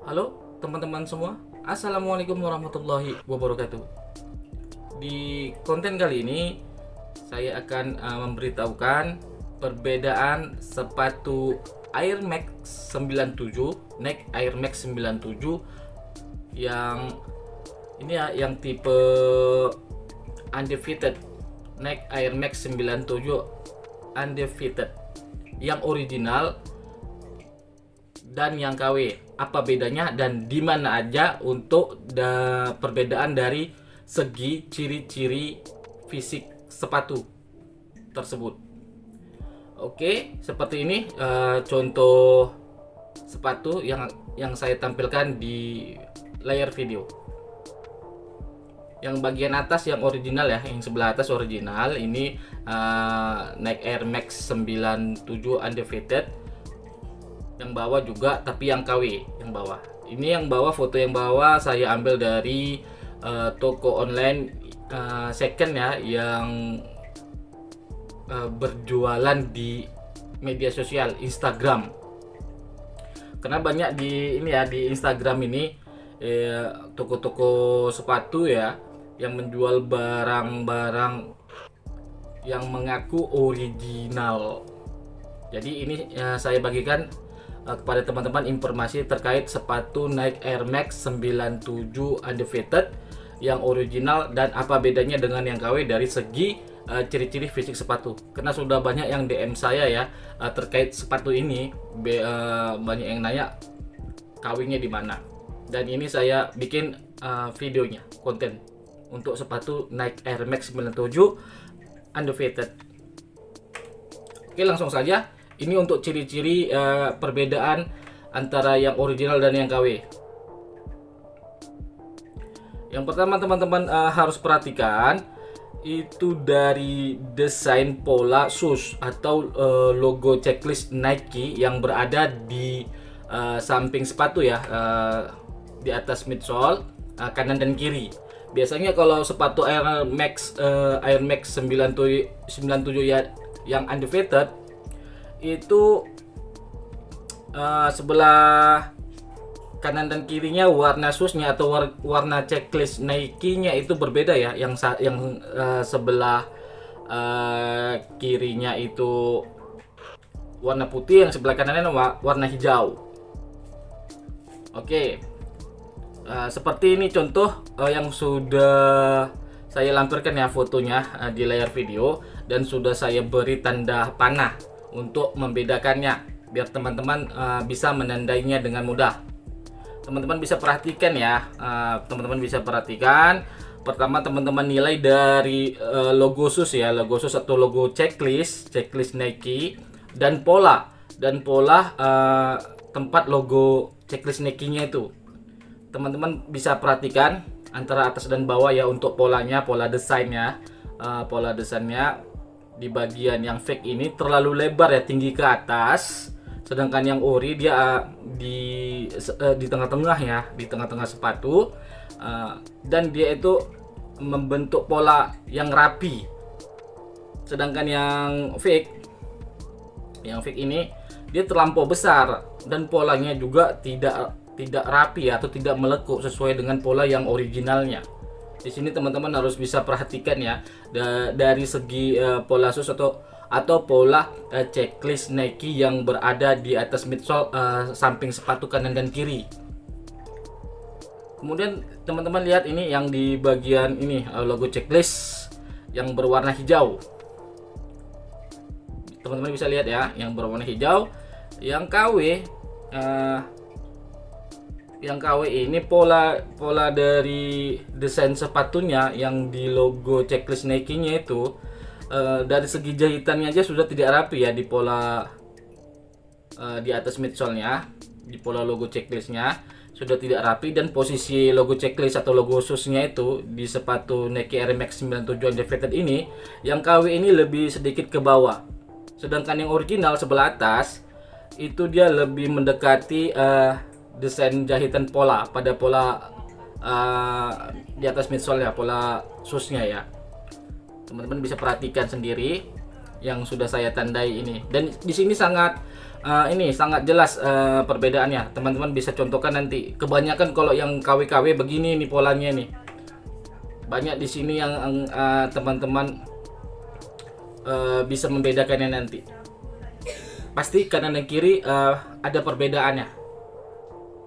Halo teman-teman semua, Assalamualaikum warahmatullahi wabarakatuh. Di konten kali ini saya akan memberitahukan perbedaan sepatu Air Max 97, Nike Air Max 97 yang ini ya, yang tipe undefeated, Nike Air Max 97 undefeated, yang original dan yang KW. Apa bedanya dan di mana aja untuk perbedaan dari segi ciri-ciri fisik sepatu tersebut. Oke, seperti ini contoh sepatu yang saya tampilkan di layar video. Yang bagian atas yang original ya, yang sebelah atas original ini Nike Air Max 97 undefeated. Yang bawah juga tapi yang KW yang bawah. Ini yang bawah, foto yang bawah saya ambil dari toko online second ya, yang berjualan di media sosial Instagram. Karena banyak di ini ya, di Instagram ini toko-toko sepatu ya yang menjual barang-barang yang mengaku original. Jadi ini saya bagikan kepada teman-teman informasi terkait sepatu Nike Air Max 97 undefeated yang original dan apa bedanya dengan yang KW dari segi ciri-ciri fisik sepatu. Karena sudah banyak yang DM saya ya terkait sepatu ini, banyak yang nanya KW-nya di mana. Dan ini saya bikin videonya, konten untuk sepatu Nike Air Max 97 undefeated. Oke, langsung saja. Ini untuk ciri-ciri perbedaan antara yang original dan yang KW. Yang pertama teman-teman harus perhatikan itu dari desain pola shoes atau logo checklist Nike yang berada di samping sepatu ya, di atas midsole kanan dan kiri. Biasanya kalau sepatu Air Max 97 ya yang undefeated itu sebelah kanan dan kirinya warna shoesnya atau warna checklist Nike-nya itu berbeda ya. Yang sebelah kirinya itu warna putih, yang sebelah kanannya warna hijau. Oke, seperti ini contoh yang sudah saya lampirkan ya fotonya di layar video, dan sudah saya beri tanda panah untuk membedakannya biar teman-teman bisa menandainya dengan mudah. Teman-teman bisa perhatikan ya, teman-teman bisa perhatikan. Pertama teman-teman nilai dari logo shoes ya, logo shoes atau logo checklist Nike dan pola tempat logo checklist Nike-nya itu. Teman-teman bisa perhatikan antara atas dan bawah ya untuk polanya, pola desainnya di bagian yang fake ini terlalu lebar ya, tinggi ke atas, sedangkan yang ori dia di tengah-tengah ya, di tengah-tengah sepatu, dan dia itu membentuk pola yang rapi. Sedangkan yang fake ini dia terlampau besar dan polanya juga tidak rapi atau tidak melekuk sesuai dengan pola yang originalnya. Di sini teman-teman harus bisa perhatikan ya dari segi pola shoes atau pola checklist Nike yang berada di atas midsole samping sepatu kanan dan kiri. Kemudian teman-teman lihat ini yang di bagian ini logo checklist yang berwarna hijau. Teman-teman bisa lihat ya, yang berwarna hijau. Yang KW ini pola dari desain sepatunya yang di logo checklist Nike-nya itu dari segi jahitannya aja sudah tidak rapi ya, di pola di atas midsole-nya, di pola logo checklist-nya sudah tidak rapi, dan posisi logo checklist atau logo shoes-nya itu di sepatu Nike Air Max 97 undefeated ini, yang KW ini lebih sedikit ke bawah. Sedangkan yang original sebelah atas itu dia lebih mendekati desain jahitan pola pada pola di atas midsole ya, pola shoesnya ya. Teman-teman bisa perhatikan sendiri yang sudah saya tandai ini, dan di sini sangat ini sangat jelas perbedaannya. Teman-teman bisa contohkan nanti. Kebanyakan kalau yang KW-KW begini nih polanya nih. Banyak di sini yang teman-teman bisa membedakannya nanti. Pasti kanan dan kiri ada perbedaannya.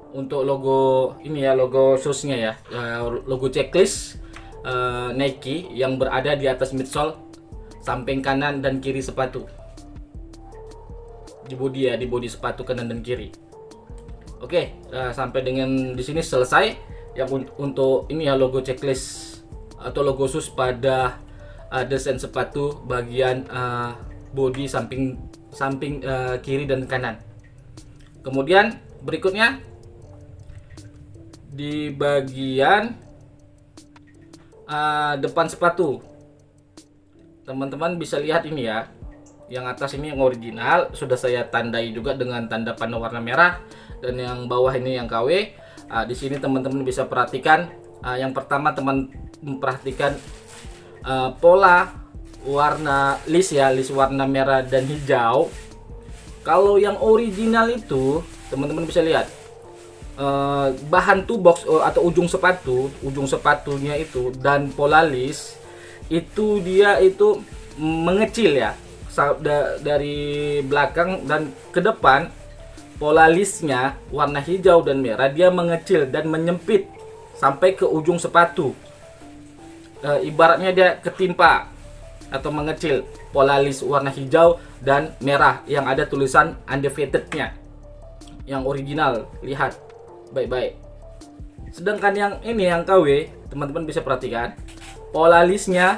Untuk logo ini ya, logo shoesnya ya, logo checklist Nike yang berada di atas midsole, samping kanan dan kiri sepatu. Di bodi ya, di bodi sepatu kanan dan kiri. Oke, sampai dengan di sini selesai yang untuk ini ya, logo checklist atau logo shoes pada desain sepatu bagian bodi samping kiri dan kanan. Kemudian berikutnya di bagian depan sepatu, teman-teman bisa lihat ini ya, yang atas ini yang original sudah saya tandai juga dengan tanda panah warna merah, dan yang bawah ini yang KW. Di sini teman-teman bisa perhatikan, yang pertama teman memperhatikan pola warna list ya, list warna merah dan hijau. Kalau yang original itu teman-teman bisa lihat bahan toolbox atau ujung sepatunya itu dan pola list itu dia itu mengecil ya, dari belakang dan ke depan. Pola listnya warna hijau dan merah dia mengecil dan menyempit sampai ke ujung sepatu. Ibaratnya dia ketimpa atau mengecil. Pola list warna hijau dan merah yang ada tulisan undefeated-nya, yang original, lihat baik-baik. Sedangkan yang ini yang KW, teman-teman bisa perhatikan pola listnya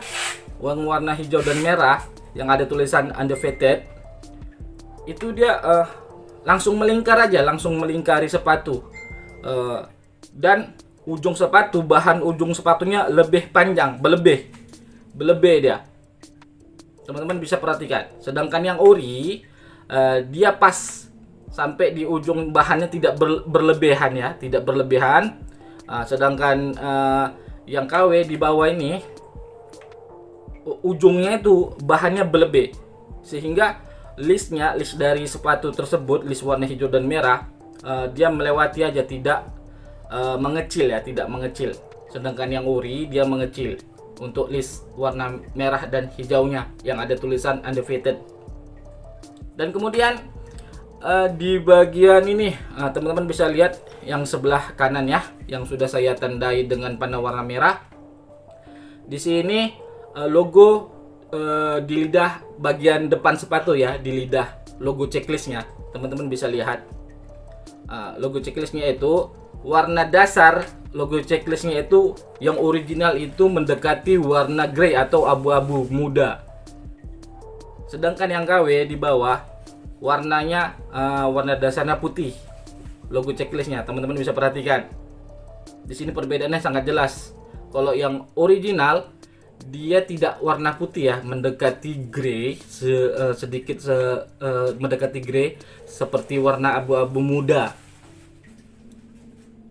warna hijau dan merah yang ada tulisan undefeated, itu dia langsung melingkar aja, langsung melingkari sepatu, dan ujung sepatu, bahan ujung sepatunya lebih panjang, belebih dia. Teman-teman bisa perhatikan. Sedangkan yang ori dia pas sampai di ujung, bahannya tidak berlebihan ya, tidak berlebihan. Sedangkan yang KW di bawah ini ujungnya itu bahannya berlebih, sehingga list dari sepatu tersebut, list warna hijau dan merah, dia melewati aja, tidak mengecil ya, tidak mengecil. Sedangkan yang ori dia mengecil untuk list warna merah dan hijaunya yang ada tulisan undefeated. Dan kemudian di bagian ini teman-teman bisa lihat yang sebelah kanan ya, yang sudah saya tandai dengan panah warna merah. Di sini logo di lidah bagian depan sepatu ya, di lidah logo checklistnya, teman-teman bisa lihat. Logo checklistnya itu warna dasar, logo checklistnya itu yang original itu mendekati warna grey atau abu-abu muda. Sedangkan yang KW di bawah warnanya warna dasarnya putih. Logo checklistnya teman-teman bisa perhatikan. Di sini perbedaannya sangat jelas. Kalau yang original dia tidak warna putih ya, mendekati grey, sedikit mendekati grey seperti warna abu-abu muda.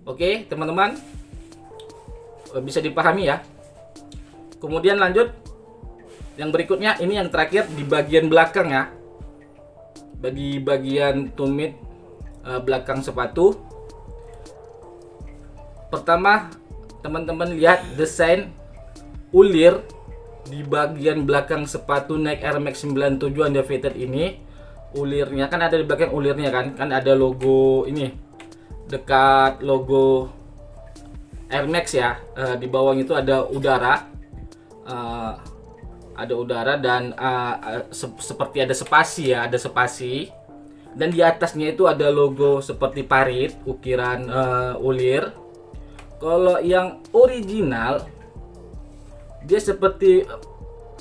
Oke, teman-teman bisa dipahami ya. Kemudian lanjut yang berikutnya, ini yang terakhir di bagian belakang ya, di bagian tumit belakang sepatu. Pertama teman-teman lihat desain ulir di bagian belakang sepatu Nike Air Max 97 undefeated ini. Ulirnya kan ada di belakang, ulirnya kan ada logo ini, dekat logo Air Max ya. Di bawahnya itu ada udara, dan seperti ada spasi ya, ada spasi. Dan di atasnya itu ada logo seperti parit, ukiran ulir. Kalau yang original dia seperti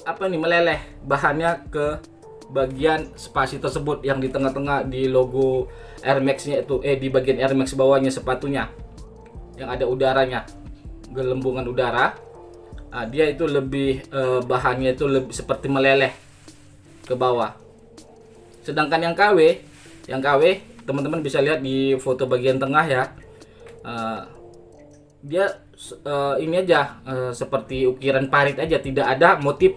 apa nih, meleleh bahannya ke bagian spasi tersebut yang di tengah-tengah di logo Air Max-nya itu, di bagian Air Max bawahnya sepatunya yang ada udaranya, gelembungan udara. Dia itu lebih bahannya itu lebih seperti meleleh ke bawah. Sedangkan yang KW teman-teman bisa lihat di foto bagian tengah ya, dia ini aja seperti ukiran parit aja, tidak ada motif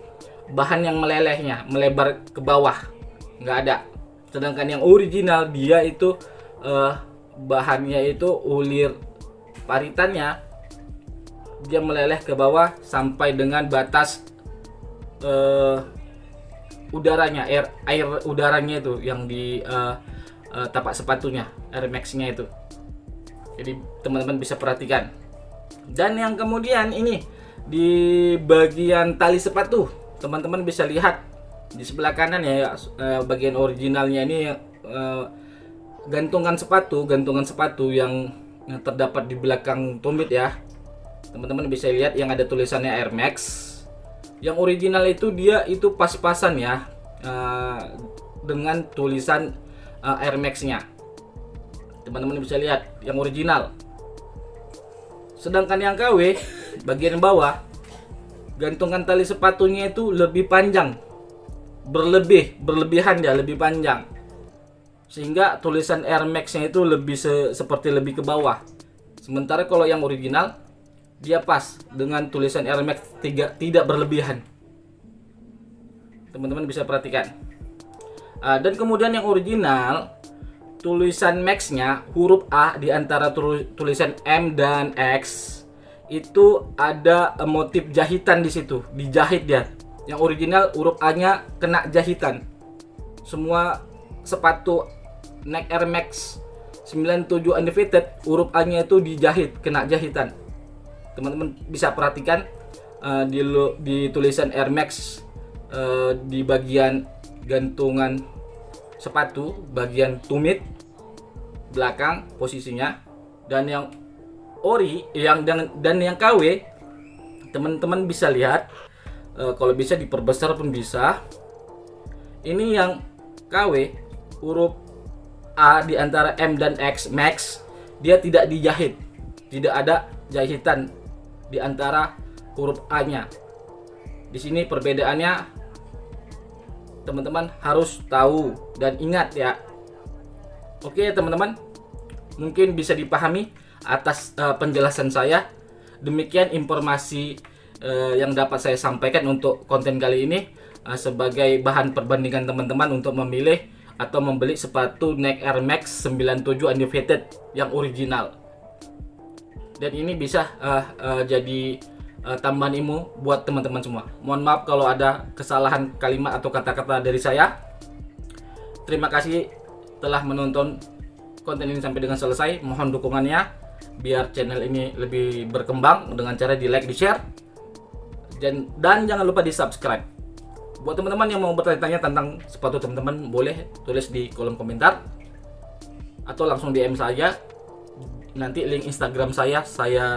bahan yang melelehnya, melebar ke bawah, nggak ada. Sedangkan yang original dia itu bahannya itu ulir paritannya dia meleleh ke bawah sampai dengan batas udaranya, air udaranya itu yang di tapak sepatunya, Air Max-nya itu. Jadi teman-teman bisa perhatikan. Dan yang kemudian ini di bagian tali sepatu, teman-teman bisa lihat di sebelah kanan ya, bagian originalnya ini gantungan sepatu yang terdapat di belakang tumit ya. Teman-teman bisa lihat yang ada tulisannya Air Max. Yang original itu dia itu pas-pasan ya dengan tulisan Air Max-nya. Teman-teman bisa lihat yang original. Sedangkan yang KW bagian bawah gantungan tali sepatunya itu lebih panjang, berlebihan ya, lebih panjang, sehingga tulisan Air Max-nya itu lebih seperti lebih ke bawah. Sementara kalau yang original dia pas dengan tulisan Air Max tidak berlebihan. Teman-teman bisa perhatikan. Dan kemudian yang original tulisan Max-nya huruf A di antara tulisan M dan X itu ada motif jahitan di situ, dijahit dia. Yang original huruf A-nya kena jahitan. Semua sepatu Nike Air Max 97 Undefeated huruf A-nya itu dijahit, kena jahitan. Teman-teman bisa perhatikan di tulisan Air Max di bagian gantungan sepatu, bagian tumit belakang posisinya. Dan yang ori dan yang KW teman-teman bisa lihat, kalau bisa diperbesar pun bisa. Ini yang KW huruf A di antara M dan X Max dia tidak dijahit, tidak ada jahitan di antara huruf A-nya. Di sini perbedaannya teman-teman harus tahu dan ingat ya. Oke teman-teman, mungkin bisa dipahami atas penjelasan saya. Demikian informasi yang dapat saya sampaikan untuk konten kali ini sebagai bahan perbandingan teman-teman untuk memilih atau membeli sepatu Nike Air Max 97 Undefeated yang original. Dan ini bisa jadi tambahan ilmu buat teman-teman semua. Mohon maaf kalau ada kesalahan kalimat atau kata-kata dari saya. Terima kasih telah menonton konten ini sampai dengan selesai. Mohon dukungannya biar channel ini lebih berkembang dengan cara di like, di share, dan jangan lupa di subscribe. Buat teman-teman yang mau bertanya tentang sepatu teman-teman, boleh tulis di kolom komentar atau langsung DM saja. Nanti link Instagram saya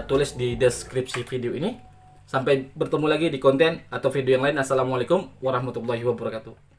tulis di deskripsi video ini. Sampai bertemu lagi di konten atau video yang lain. Assalamualaikum warahmatullahi wabarakatuh.